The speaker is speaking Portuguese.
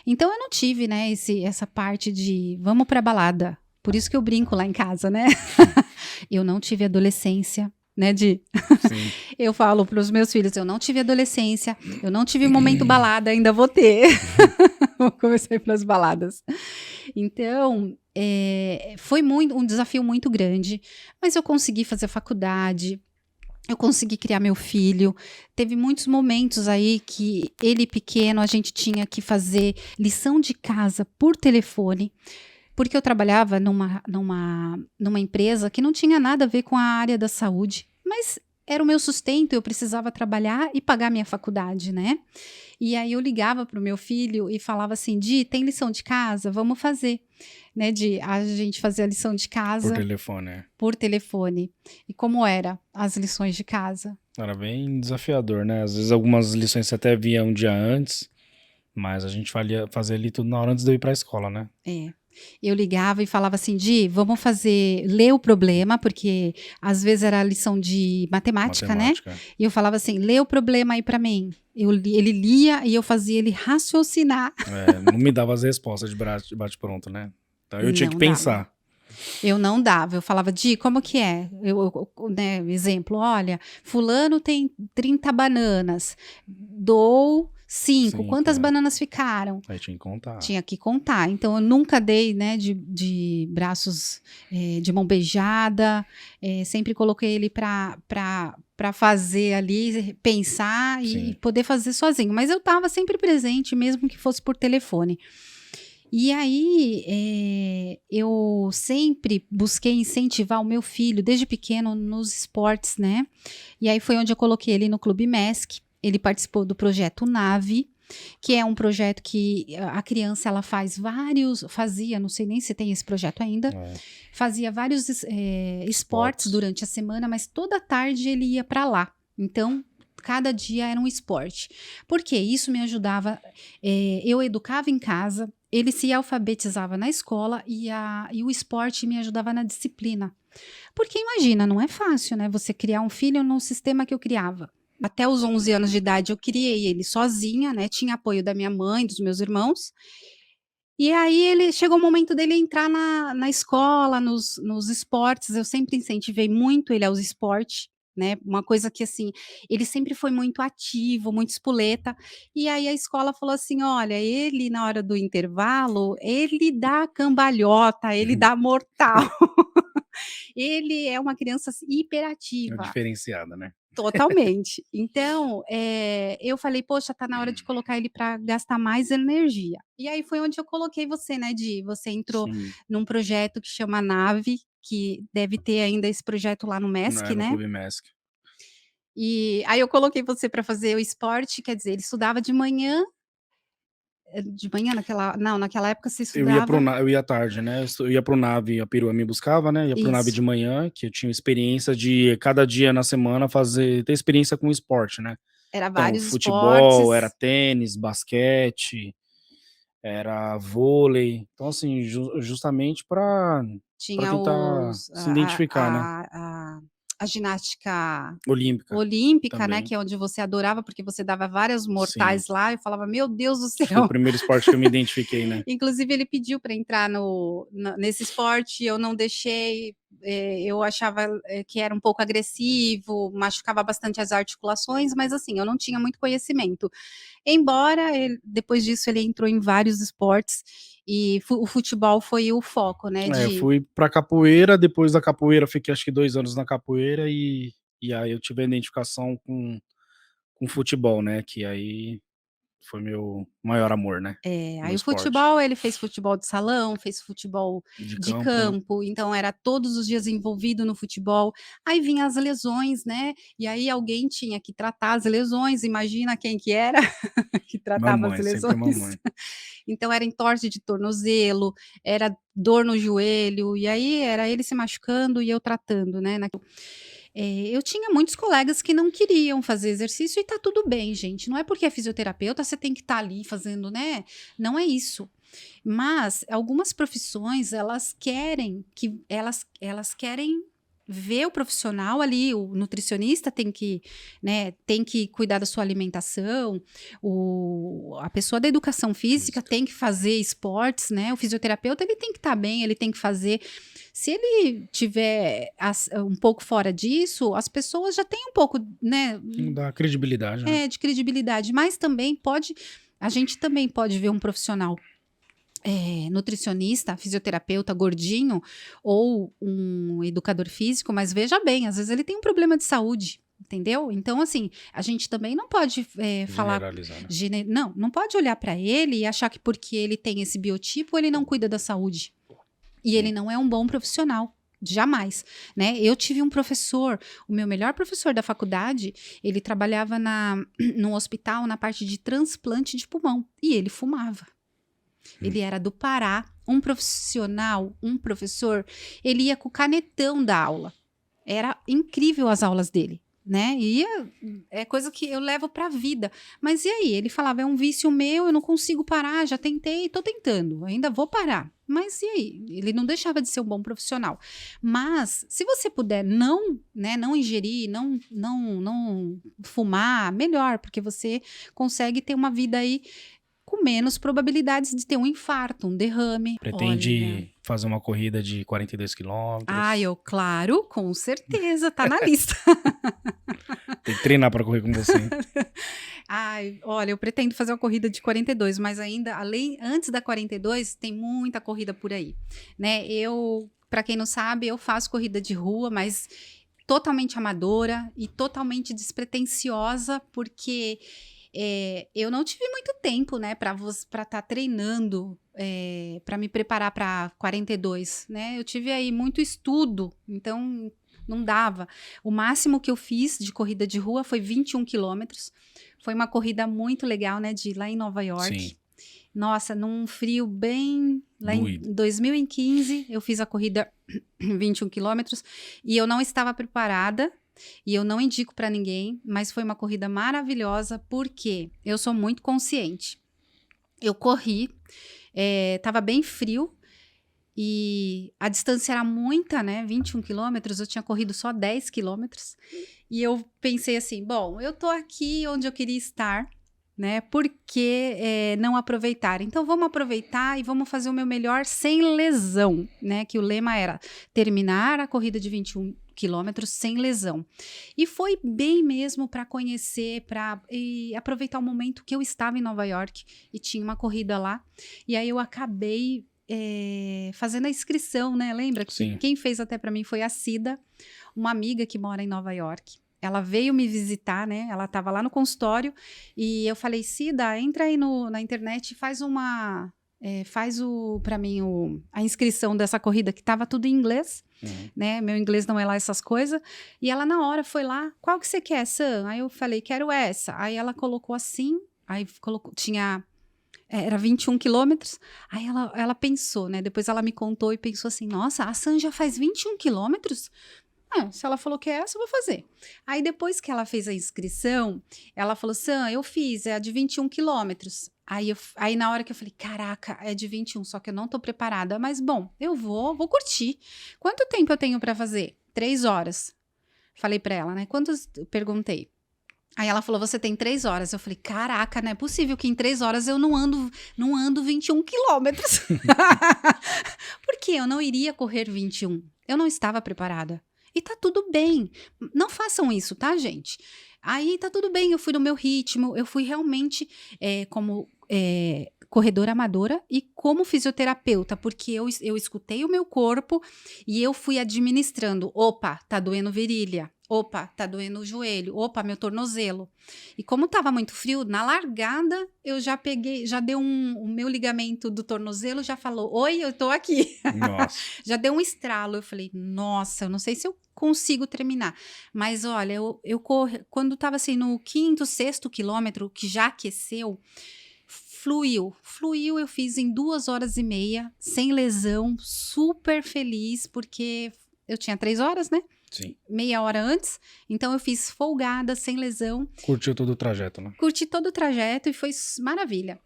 Então eu não tive, né, essa parte de vamos pra balada. Por isso que eu brinco lá em casa, né? Eu não tive adolescência, né, Sim. eu falo para os meus filhos, eu não tive adolescência, eu não tive momento balada, ainda vou ter. Vou começar pelas baladas. Então, foi um desafio muito grande, mas eu consegui fazer faculdade, eu consegui criar meu filho. Teve muitos momentos aí que ele pequeno, a gente tinha que fazer lição de casa por telefone, porque eu trabalhava numa empresa que não tinha nada a ver com a área da saúde, mas era o meu sustento, eu precisava trabalhar e pagar minha faculdade, né? E aí eu ligava para o meu filho e falava assim, Di, tem lição de casa? Vamos fazer, né? A gente fazer a lição de casa Por telefone, né? por telefone. E como era as lições de casa? Era bem desafiador, né? Às vezes algumas lições você até via um dia antes, mas a gente fazia ali tudo na hora antes de eu ir pra escola, né? Eu ligava e falava assim, Di, vamos ler o problema, porque às vezes era lição de matemática, né? Matemática. E eu falava assim, lê o problema aí para mim. Ele lia e eu fazia ele raciocinar. Não me dava as respostas de bate-pronto, né? Então eu tinha que Não dava. pensar. Eu não dava, eu falava, Di, como que é? Né, exemplo, olha, fulano tem 30 bananas, dou 5, quantas bananas ficaram? Aí tinha que contar. Tinha que contar, então eu nunca dei, né, de braços, de mão beijada, sempre coloquei ele para fazer ali, pensar e poder fazer sozinho, mas eu estava sempre presente, mesmo que fosse por telefone. E aí, eu sempre busquei incentivar o meu filho, desde pequeno, nos esportes, né? E aí foi onde eu coloquei ele no Clube MESC. Ele participou do projeto Nave, que é um projeto que a criança ela fazia, não sei nem se tem esse projeto ainda, fazia vários esportes durante a semana, mas toda tarde ele ia para lá. Então, cada dia era um esporte. Porque isso me ajudava, eu educava em casa, ele se alfabetizava na escola e o esporte me ajudava na disciplina. Porque imagina, não é fácil, né? Você criar um filho no sistema que eu criava. Até os 11 anos de idade eu criei ele sozinha, né? Tinha apoio da minha mãe, dos meus irmãos. E aí chegou o momento dele entrar na escola, nos esportes. Eu sempre incentivei muito ele aos esportes, né? Uma coisa que assim, ele sempre foi muito ativo, muito espoleta. E aí a escola falou assim: olha, ele na hora do intervalo, ele dá cambalhota, ele dá mortal. Ele é uma criança hiperativa. Diferenciada, né? Totalmente. Então, eu falei: "Poxa, tá na hora de colocar ele para gastar mais energia". E aí foi onde eu coloquei você, né, você entrou num projeto que chama Nave, que deve ter ainda esse projeto lá no MESC, No né. Clube MESC. E aí eu coloquei você para fazer o esporte, quer dizer, ele estudava de manhã naquela época você estudava Eu ia à tarde, né? Eu ia pro Nave, a perua me buscava, né? Ia pro Nave de isso, manhã, que eu tinha experiência de cada dia na semana ter experiência com esporte, né? era Então, vários futebol, era esportes, tênis, basquete, era vôlei. Então, assim, justamente para tinha tentar se identificar, né? a ginástica Olímpica olímpica, né, também. que é onde você adorava, porque você dava várias Sim. mortais lá, eu falava: "Meu Deus do Foi o céu". primeiro esporte que eu me identifiquei, né? Inclusive ele pediu para entrar nesse esporte, eu não deixei, eu achava, que era um pouco agressivo, machucava bastante as articulações, mas assim, eu não tinha muito conhecimento. Embora depois disso ele entrou em vários esportes e o futebol foi o foco, né, Eu fui pra capoeira, depois da capoeira fiquei acho que 2 anos na capoeira e aí eu tive a identificação com futebol, né, que aí foi meu maior amor, né, no aí o esporte. futebol, ele fez futebol de salão, fez futebol De de campo, né. campo, então era todos os dias envolvido no futebol. Aí vinha as lesões, né, e aí alguém tinha que tratar as lesões, imagina quem que era que tratava as Mamãe, sempre lesões. mamãe. Então era entorse de tornozelo, era dor no joelho, e aí era ele se machucando e eu tratando, né, eu tinha muitos colegas que não queriam fazer exercício e tá tudo bem, gente. Não é porque é fisioterapeuta você tem que estar ali fazendo, né? Não é isso. Mas algumas profissões elas querem ver o profissional ali, o nutricionista tem que, né, tem que cuidar da sua alimentação, a pessoa da educação física tem que fazer esportes, né? O fisioterapeuta ele tem que estar bem, ele tem que fazer. Se ele tiver um pouco fora disso, as pessoas já têm um pouco, né? Da credibilidade, né? De credibilidade, mas também a gente também pode ver um profissional nutricionista, fisioterapeuta, gordinho, ou um educador físico, mas veja bem, às vezes ele tem um problema de saúde, entendeu? Então, assim, a gente também não pode falar... Generalizar, né? Não pode olhar para ele e achar que porque ele tem esse biotipo, ele não cuida da saúde. E ele não é um bom profissional. Jamais, né? Eu tive um professor, o meu melhor professor da faculdade, ele trabalhava num hospital na parte de transplante de pulmão, e ele fumava. Ele era do Pará, um profissional, um professor, ele ia com o canetão da aula. Era incrível as aulas dele, né? É coisa que eu levo para a vida. Mas e aí? Ele falava, é um vício meu, eu não consigo parar, já tentei, tô tentando, ainda vou parar. Mas e aí? Ele não deixava de ser um bom profissional. Mas, se você puder não ingerir, não fumar, melhor, porque você consegue ter uma vida aí com menos probabilidades de ter um infarto, um derrame. Pretende fazer uma corrida de 42 quilômetros? Claro, com certeza, tá na lista. Tem que treinar para correr com você. Olha, eu pretendo fazer uma corrida de 42, mas ainda, antes da 42, tem muita corrida por aí, né? Para quem não sabe, eu faço corrida de rua, mas totalmente amadora e totalmente despretensiosa, porque eu não tive muito tempo, né, para estar treinando, para me preparar para 42, né? Eu tive aí muito estudo, então não dava. O máximo que eu fiz de corrida de rua foi 21 quilômetros. Foi uma corrida muito legal, né, lá em Nova York. Sim. Nossa, num frio bem... Lá em 2015, eu fiz a corrida 21 quilômetros e eu não estava preparada. E eu não indico para ninguém, mas foi uma corrida maravilhosa porque eu sou muito consciente. Eu corri, estava bem frio e a distância era muita, né? 21 quilômetros, eu tinha corrido só 10 quilômetros. E eu pensei assim, bom, eu tô aqui onde eu queria estar, né? Por que não aproveitar? Então vamos aproveitar e vamos fazer o meu melhor sem lesão, né? Que o lema era terminar a corrida de 21 quilômetros sem lesão. E foi bem mesmo para conhecer, e aproveitar o momento que eu estava em Nova York e tinha uma corrida lá. E aí eu acabei fazendo a inscrição, né? Lembra? Sim. Quem fez até para mim foi a Cida, uma amiga que mora em Nova York. Ela veio me visitar, né? Ela estava lá no consultório e eu falei, Cida, entra aí na internet e faz para mim a inscrição dessa corrida, que estava tudo em inglês, né? Meu inglês não é lá essas coisas. E ela na hora foi lá, qual que você quer, Sam? Aí eu falei, quero essa. Aí ela colocou assim, aí era 21 quilômetros. Aí ela pensou, né? Depois ela me contou e pensou assim, nossa, a Sam já faz 21 quilômetros? Se ela falou que é essa, eu vou fazer. Aí depois que ela fez a inscrição, ela falou, Sam, eu fiz, é a de 21 quilômetros. Aí na hora que eu falei, caraca, é de 21, só que eu não tô preparada. Mas bom, eu vou curtir. Quanto tempo eu tenho para fazer? 3 horas. Falei para ela, né? Quantos? Perguntei. Aí ela falou, você tem 3 horas. Eu falei, caraca, não é possível que em 3 horas eu não ando 21 quilômetros. Porque eu não iria correr 21. Eu não estava preparada. E tá tudo bem. Não façam isso, tá, gente? Aí tá tudo bem, eu fui no meu ritmo, eu fui realmente como corredora amadora e como fisioterapeuta, porque eu escutei o meu corpo e eu fui administrando. Opa, tá doendo virilha. Opa, tá doendo o joelho. Opa, meu tornozelo. E como tava muito frio, na largada eu já peguei, já deu o meu ligamento do tornozelo, já falou, oi, eu tô aqui. Nossa. Já deu um estralo. Eu falei, nossa, eu não sei se eu consigo terminar. Mas olha, eu corro, quando tava assim no 5º, 6º quilômetro, que já aqueceu, fluiu, eu fiz em 2 horas e meia, sem lesão, super feliz, porque eu tinha 3 horas, né? Sim. Meia hora antes, então eu fiz folgada, sem lesão. Curtiu todo o trajeto, né? Curti todo o trajeto e foi maravilha.